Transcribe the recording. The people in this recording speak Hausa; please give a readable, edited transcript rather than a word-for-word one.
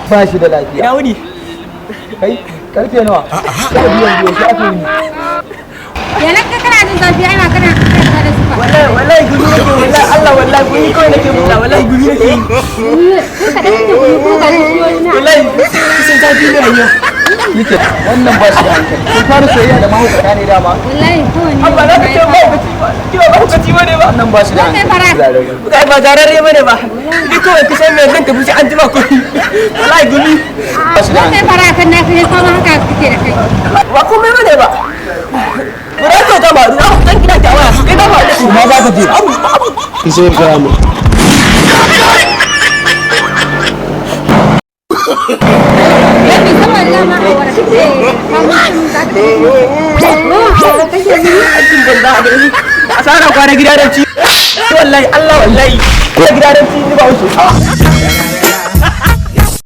ba shi da lafiya. Ina wuni. Kai karfe nawa? Sha biyan biyu shi ake yi. Yana ka kana jin zafi ai ma kana da zufa. Wallahi gumi nake wallahi Allah wallahi gumi kawai nake mulla wallahi gumi nake. Ka da kake ko ba ni na. Wallahi kisan zafi ne ayyo. Yake wannan ba shi da hankali. Kun fara soyayya da mahaukata ne dama. Wallahi ko ne. Amma na kace mahaukaci ba. Kiwa mahaukaci bane ba. Wannan ba shi da hankali. Kai ba zararre bane ba. Ni kawai kisan me zan tafi an jima ko. Wallahi gumi. Ba shi da Kai hankali. fara kan na kai kuma haka kike da kai. Ba komai bane ba. Bura ko ta ba ruwa dan gida ta waya. Kai ba ba. Ma za ka je. Ki sai ka mu. Yabi sama Allah ma a wara kike. Kamu da kake ni. Aikin banza da ni. Asara kwana gida da ci. Wallahi Allah wallahi. Gida da ci ni ba wuce.